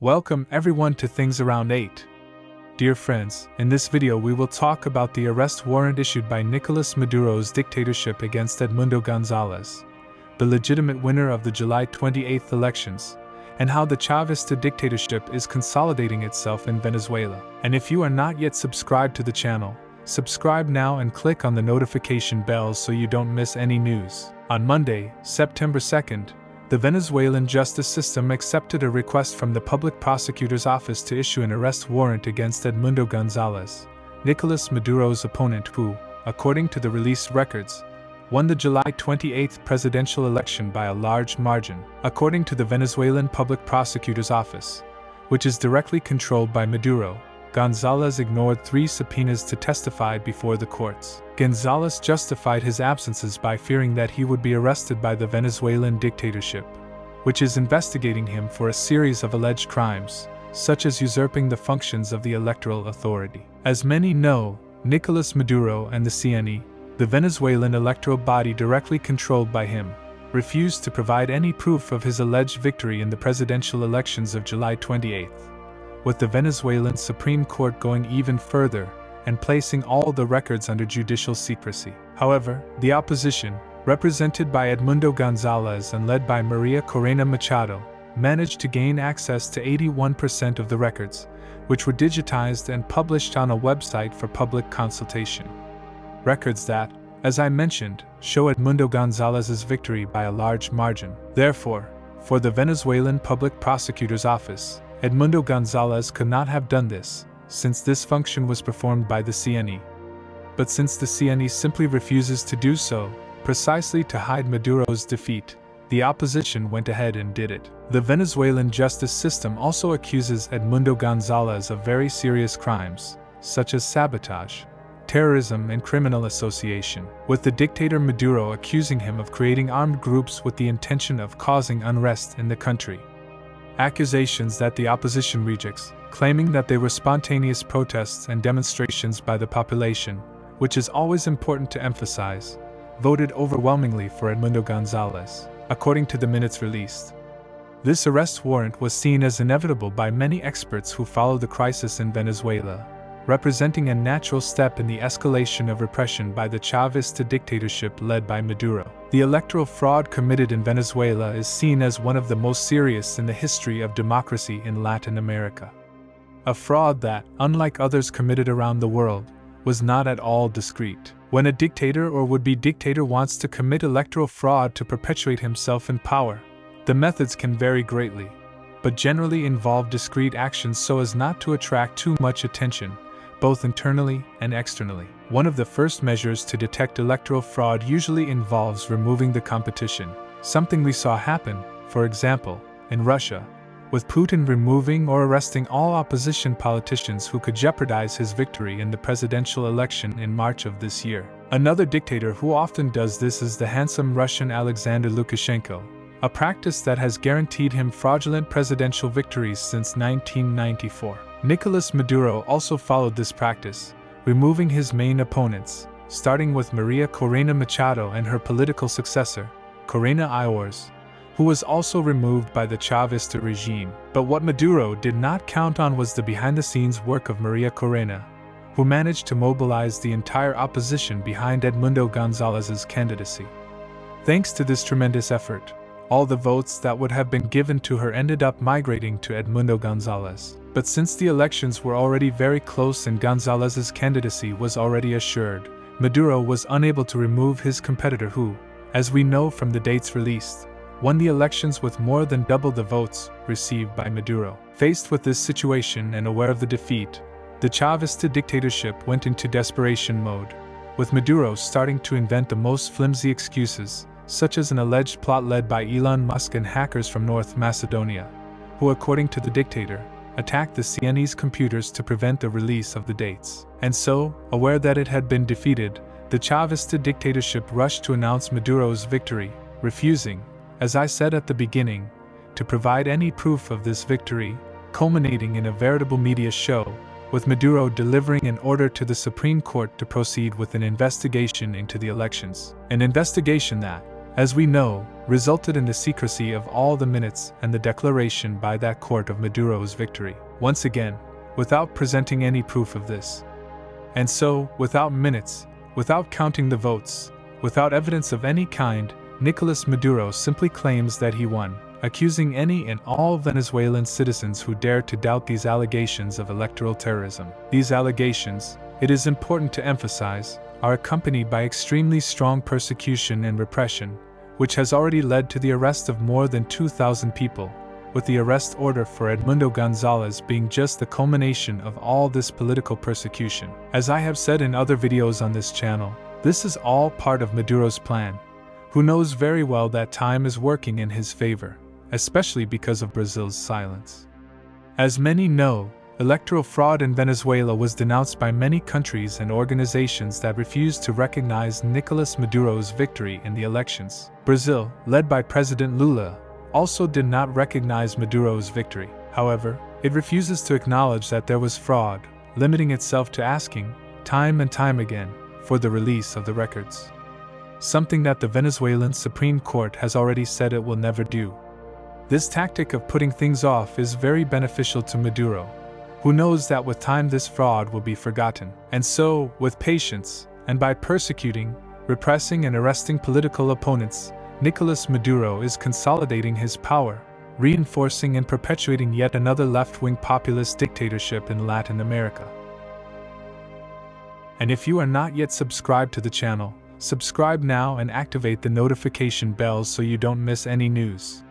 Welcome everyone to Things Around 8. Dear friends, in this video we will talk about the arrest warrant issued by Nicolás Maduro's dictatorship against Edmundo Gonzalez, the legitimate winner of the July 28th elections, and how the Chavista dictatorship is consolidating itself in Venezuela. And if you are not yet subscribed to the channel, subscribe now and click on the notification bell so you don't miss any news. On Monday, September 2nd, the Venezuelan justice system accepted a request from the public prosecutor's office to issue an arrest warrant against Edmundo Gonzalez, Nicolás Maduro's opponent who, according to the released records, won the July 28th presidential election by a large margin. According to the Venezuelan public prosecutor's office, which is directly controlled by Maduro, Gonzalez ignored 3 subpoenas to testify before the courts. Gonzalez justified his absences by fearing that he would be arrested by the Venezuelan dictatorship, which is investigating him for a series of alleged crimes, such as usurping the functions of the electoral authority. As many know, Nicolás Maduro and the CNE, the Venezuelan electoral body directly controlled by him, refused to provide any proof of his alleged victory in the presidential elections of July 28th. With the Venezuelan Supreme Court going even further and placing all the records under judicial secrecy. However, the opposition, represented by Edmundo Gonzalez and led by Maria Corina Machado, managed to gain access to 81% of the records, which were digitized and published on a website for public consultation. Records that, as I mentioned, show Edmundo Gonzalez's victory by a large margin. Therefore, for the Venezuelan Public Prosecutor's Office, Edmundo Gonzalez could not have done this, since this function was performed by the CNE. But since the CNE simply refuses to do so, precisely to hide Maduro's defeat, the opposition went ahead and did it. The Venezuelan justice system also accuses Edmundo Gonzalez of very serious crimes, such as sabotage, terrorism and criminal association, with the dictator Maduro accusing him of creating armed groups with the intention of causing unrest in the country. Accusations that the opposition rejects, claiming that they were spontaneous protests and demonstrations by the population, which is always important to emphasize, voted overwhelmingly for Edmundo Gonzalez, according to the minutes released. This arrest warrant was seen as inevitable by many experts who follow the crisis in Venezuela, representing a natural step in the escalation of repression by the Chavista dictatorship led by Maduro. The electoral fraud committed in Venezuela is seen as one of the most serious in the history of democracy in Latin America. A fraud that, unlike others committed around the world, was not at all discreet. When a dictator or would-be dictator wants to commit electoral fraud to perpetuate himself in power, the methods can vary greatly, but generally involve discreet actions so as not to attract too much attention, both internally and externally. One of the first measures to detect electoral fraud usually involves removing the competition, something we saw happen, for example, in Russia, with Putin removing or arresting all opposition politicians who could jeopardize his victory in the presidential election in March of this year. Another dictator who often does this is the handsome Russian Alexander Lukashenko, a practice that has guaranteed him fraudulent presidential victories since 1994. Nicolás Maduro also followed this practice, removing his main opponents, starting with Maria Corina Machado and her political successor, Corina Iores, who was also removed by the Chavista regime. But what Maduro did not count on was the behind-the-scenes work of Maria Corina, who managed to mobilize the entire opposition behind Edmundo Gonzalez's candidacy. Thanks to this tremendous effort, all the votes that would have been given to her ended up migrating to Edmundo Gonzalez. But since the elections were already very close and Gonzalez's candidacy was already assured, Maduro was unable to remove his competitor who, as we know from the dates released, won the elections with more than double the votes received by Maduro. Faced with this situation and aware of the defeat, the Chavista dictatorship went into desperation mode, with Maduro starting to invent the most flimsy excuses, such as an alleged plot led by Elon Musk and hackers from North Macedonia, who, according to the dictator, attacked the CNE's computers to prevent the release of the dates. And so, aware that it had been defeated, the Chavista dictatorship rushed to announce Maduro's victory, refusing, as I said at the beginning, to provide any proof of this victory, culminating in a veritable media show, with Maduro delivering an order to the Supreme Court to proceed with an investigation into the elections. An investigation that, as we know, resulted in the secrecy of all the minutes and the declaration by that court of Maduro's victory, once again, without presenting any proof of this. And so, without minutes, without counting the votes, without evidence of any kind, Nicolás Maduro simply claims that he won, accusing any and all Venezuelan citizens who dare to doubt these allegations of electoral terrorism. These allegations, it is important to emphasize, are accompanied by extremely strong persecution and repression, which has already led to the arrest of more than 2,000 people, with the arrest order for Edmundo Gonzalez being just the culmination of all this political persecution. As I have said in other videos on this channel, this is all part of Maduro's plan, who knows very well that time is working in his favor, especially because of Brazil's silence. As many know, electoral fraud in Venezuela was denounced by many countries and organizations that refused to recognize Nicolás Maduro's victory in the elections. Brazil, led by President Lula, also did not recognize Maduro's victory. However, it refuses to acknowledge that there was fraud, limiting itself to asking, time and time again, for the release of the records. Something that the Venezuelan Supreme Court has already said it will never do. This tactic of putting things off is very beneficial to Maduro, who knows that with time this fraud will be forgotten. And so, with patience, and by persecuting, repressing and arresting political opponents, Nicolás Maduro is consolidating his power, reinforcing and perpetuating yet another left-wing populist dictatorship in Latin America. And if you are not yet subscribed to the channel, subscribe now and activate the notification bell so you don't miss any news.